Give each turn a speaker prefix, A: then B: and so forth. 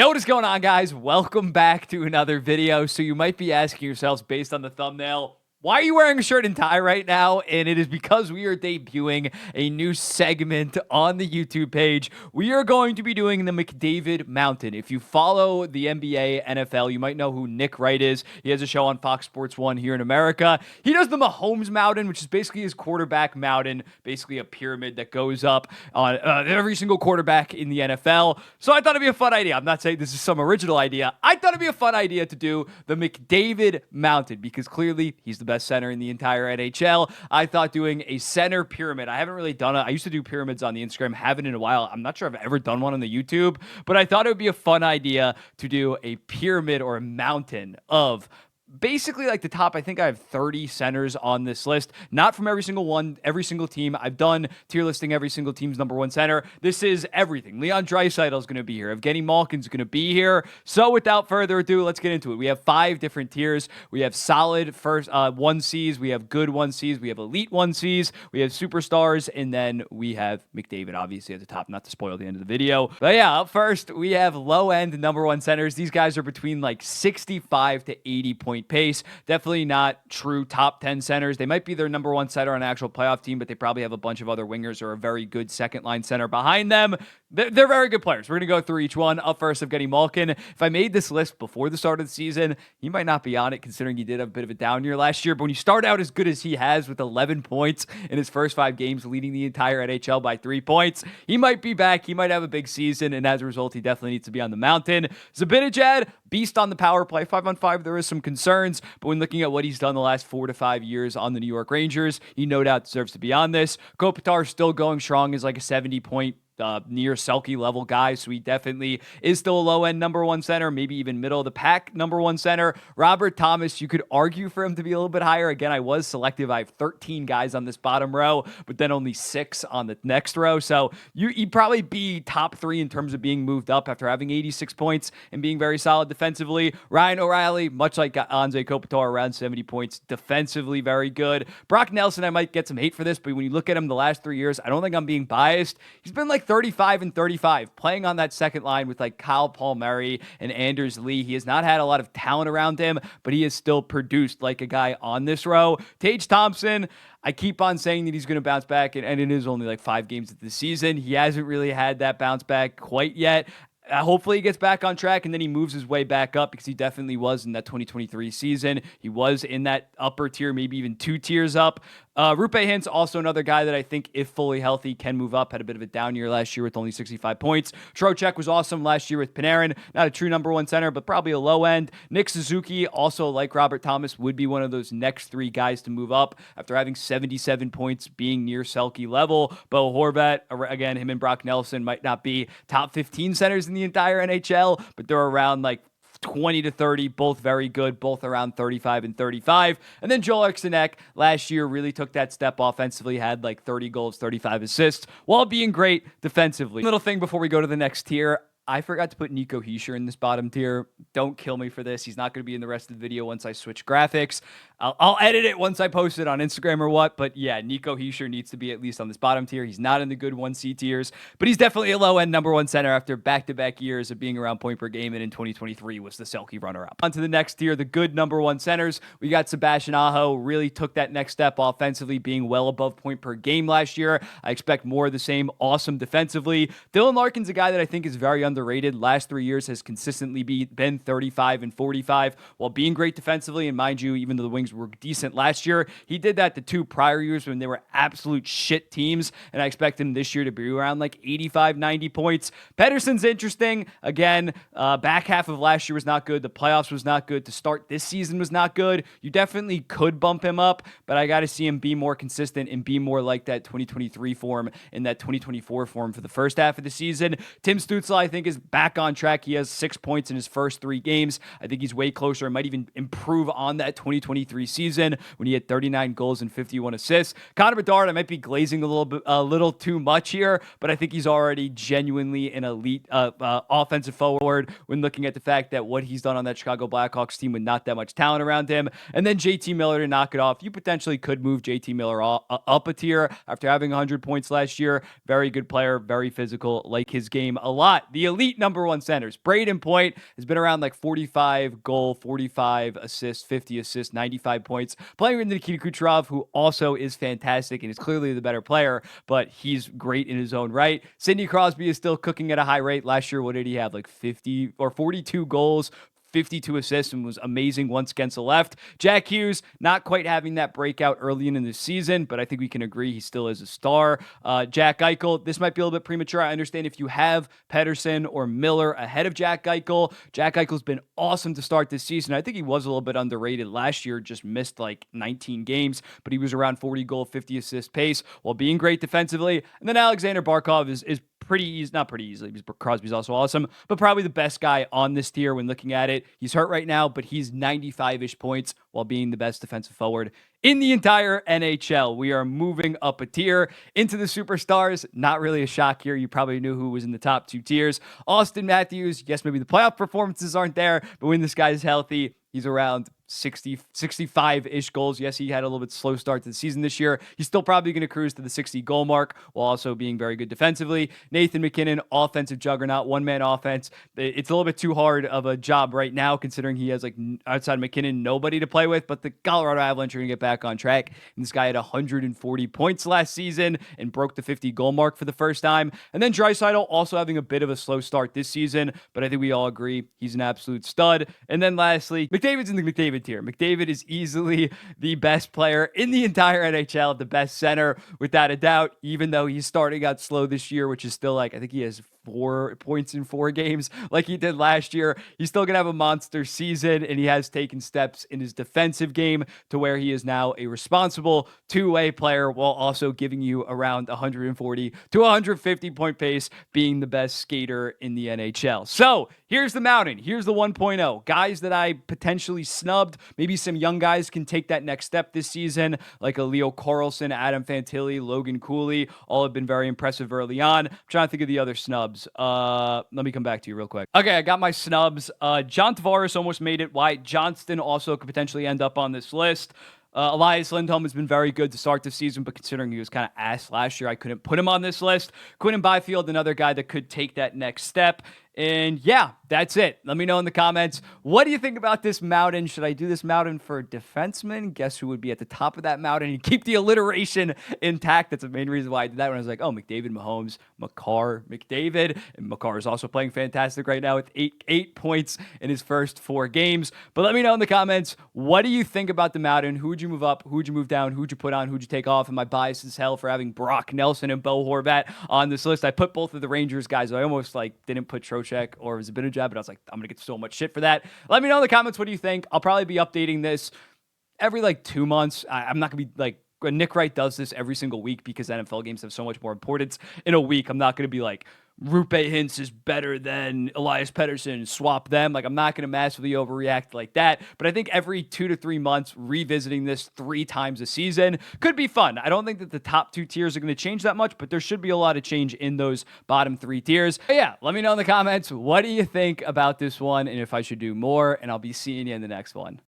A: Yo, what is going on, guys? Welcome back to another video. So you might be asking yourselves, based on the thumbnail, why are you wearing a shirt and tie right now? And it is because we are debuting a new segment on the YouTube page. We are going to be doing the McDavid Mountain. If you follow the NBA, NFL, you might know who Wright is. He has a show on Fox Sports 1 here in America. He does the Mahomes Mountain, which is basically his quarterback mountain, basically a pyramid that goes up on every single quarterback in the NFL. So I thought it'd be a fun idea. I'm not saying this is some original idea. I thought it'd be a fun idea to do the McDavid Mountain because clearly he's the best center in the entire NHL. I thought doing a center pyramid. I haven't really done it. I used to do pyramids on the Instagram. Haven't in a while. I'm not sure I've ever done one on the YouTube, but I thought it would be a fun idea to do a pyramid or a mountain of basically like the top. I think I have 30 centers on this list, not from every single team. I've done tier listing every single team's number one center. This is everything. Leon Draisaitl is going to be here. Evgeny Malkin's going to be here. So without further ado, let's get into it. We have 5 different tiers. We have solid first 1Cs. We have good 1Cs. We have elite 1Cs. We have superstars. And then we have McDavid, obviously, at the top, not to spoil the end of the video. But yeah, up first, we have low-end number one centers. These guys are between like 65 to 80 point pace. Definitely not true top 10 centers. They might be their number one center on an actual playoff team, but they probably have a bunch of other wingers or a very good second line center behind them. They're very good players. We're going to go through each one. Up first, Evgeny Malkin. If I made this list before the start of the season, he might not be on it considering he did have a bit of a down year last year. But when you start out as good as he has with 11 points in his first 5 games, leading the entire NHL by 3 points, he might be back. He might have a big season, and as a result, he definitely needs to be on the mountain. Zibanejad, beast on the power play. 5-on-5, there is some concerns, but when looking at what he's done the last 4 to 5 years on the New York Rangers, he no doubt deserves to be on this. Kopitar still going strong as like a 70-point near Selke level guy, so he definitely is still a low-end number one center, maybe even middle of the pack number one center. Robert Thomas, you could argue for him to be a little bit higher. Again, I was selective. I have 13 guys on this bottom row, but then only 6 on the next row, so he'd probably be top 3 in terms of being moved up after having 86 points and being very solid defensively. Ryan O'Reilly, much like Anze Kopitar, around 70 points, defensively very good. Brock Nelson, I might get some hate for this, but when you look at him the last 3 years, I don't think I'm being biased. He's been like 35 and 35, playing on that second line with like Kyle Palmieri and Anders Lee. He has not had a lot of talent around him, but he has still produced like a guy on this row. Tage Thompson, I keep on saying that he's going to bounce back, and it is only like 5 games of the season. He hasn't really had that bounce back quite yet. Hopefully he gets back on track and then he moves his way back up because he definitely was in that 2023 season. He was in that upper tier, maybe even 2 tiers up. Rupe Hintz, also another guy that I think, if fully healthy, can move up. Had a bit of a down year last year with only 65 points. Trocheck was awesome last year with Panarin. Not a true number one center, but probably a low end. Nick Suzuki, also like Robert Thomas, would be one of those next 3 guys to move up after having 77 points, being near Selke level. Bo Horvat, again, him and Brock Nelson might not be top 15 centers in the entire NHL, but they're around like 20 to 30, both very good, both around 35 and 35. And then Joel Eriksson last year really took that step offensively, had like 30 goals, 35 assists, while being great defensively. Little thing before we go to the next tier, I forgot to put Nico Hischier in this bottom tier. Don't kill me for this. He's not going to be in the rest of the video once I switch graphics. I'll edit it once I post it on Instagram or what. But yeah, Nico Hischier needs to be at least on this bottom tier. He's not in the good 1C tiers, but he's definitely a low-end number one center after back-to-back years of being around point per game, and in 2023 was the Selke runner-up. On to the next tier, the good number one centers. We got Sebastian Aho, really took that next step offensively, being well above point per game last year. I expect more of the same, awesome defensively. Dylan Larkin's a guy that I think is very underrated. Last 3 years has consistently been 35 and 45 while being great defensively. And mind you, even though the Wings were decent last year, he did that the 2 prior years when they were absolute shit teams. And I expect him this year to be around like 85, 90 points. Pettersson's interesting. Again, back half of last year was not good. The playoffs was not good. To start this season was not good. You definitely could bump him up, but I got to see him be more consistent and be more like that 2023 form and that 2024 form for the first half of the season. Tim Stützle, I think, is back on track. He has 6 points in his first 3 games. I think he's way closer and might even improve on that 2023 2023 season when he had 39 goals and 51 assists. Connor Bedard, I might be glazing a little too much here, but I think he's already genuinely an elite offensive forward when looking at the fact that what he's done on that Chicago Blackhawks team with not that much talent around him. And then JT Miller to knock it off. You potentially could move JT Miller up a tier after having 100 points last year. Very good player, very physical, like his game a lot. The elite number one centers. Braden Point has been around like 45 goal, 45 assists, 50 assists, 95 points. Playing with Nikita Kucherov, who also is fantastic and is clearly the better player, but he's great in his own right. Sidney Crosby is still cooking at a high rate. Last year, what did he have? Like 50 or 42 goals, 52 assists, and was amazing once against the left. Jack Hughes, not quite having that breakout early in the season, but I think we can agree he still is a star. Jack Eichel, this might be a little bit premature. I understand if you have Pedersen or Miller ahead of Jack Eichel. Jack Eichel's been awesome to start this season. I think he was a little bit underrated last year, just missed like 19 games, but he was around 40 goal, 50 assist pace while being great defensively. And then Alexander Barkov is pretty easy, not pretty easily, because Crosby's also awesome, but probably the best guy on this tier when looking at it. He's hurt right now, but he's 95-ish points while being the best defensive forward in the entire NHL. We are moving up a tier into the superstars. Not really a shock here. You probably knew who was in the top two tiers. Austin Matthews, yes, maybe the playoff performances aren't there, but when this guy is healthy, he's around 65-ish goals. Yes, he had a little bit slow start to the season this year. He's still probably going to cruise to the 60 goal mark while also being very good defensively. Nathan MacKinnon, offensive juggernaut, one-man offense. It's a little bit too hard of a job right now considering he has, like, outside of MacKinnon, nobody to play with, but the Colorado Avalanche are going to get back on track. And this guy had 140 points last season and broke the 50 goal mark for the first time. And then Draisaitl also having a bit of a slow start this season, but I think we all agree he's an absolute stud. And then lastly, McDavid's in the McDavid tier. McDavid is easily the best player in the entire NHL, the best center, without a doubt, even though he's starting out slow this year, which is still like, I think he has 4 points in 4 games like he did last year. He's still going to have a monster season, and he has taken steps in his defensive game to where he is now a responsible two-way player while also giving you around 140 to 150 point pace, being the best skater in the NHL. So here's the mountain. Here's the 1.0. Guys that I potentially snubbed. Maybe some young guys can take that next step this season, like a Leo Carlson, Adam Fantilli, Logan Cooley. All have been very impressive early on. I'm trying to think of the other snubs. Let me come back to you real quick. Okay, I got my snubs. John Tavares almost made it. Wyatt Johnston also could potentially end up on this list. Elias Lindholm has been very good to start the season, but considering he was kind of ass last year, I couldn't put him on this list. Quinton Byfield, another guy that could take that next step. And yeah, that's it. Let me know in the comments. What do you think about this mountain? Should I do this mountain for defensemen? Guess who would be at the top of that mountain and keep the alliteration intact? That's the main reason why I did that when I was like, oh, McDavid, Mahomes, Makar, McDavid. And Makar is also playing fantastic right now with eight points in his first 4 games. But let me know in the comments, what do you think about the mountain? Who would you move up? Who would you move down? Who would you put on? Who would you take off? And my bias is hell for having Brock Nelson and Bo Horvat on this list. I put both of the Rangers guys. I almost didn't put Trocheck or Zibanejad, but I was like, I'm going to get so much shit for that. Let me know in the comments, what do you think? I'll probably be updating this every 2 months. I'm not going to be Nick Wright does this every single week because NFL games have so much more importance in a week. I'm not going to be like, Rupe Hintz is better than Elias Pettersson, swap them. I'm not going to massively overreact like that. But I think every 2 to 3 months, revisiting this 3 times a season could be fun. I don't think that the top 2 tiers are going to change that much, but there should be a lot of change in those bottom 3 tiers. But yeah, let me know in the comments, what do you think about this one and if I should do more, and I'll be seeing you in the next one.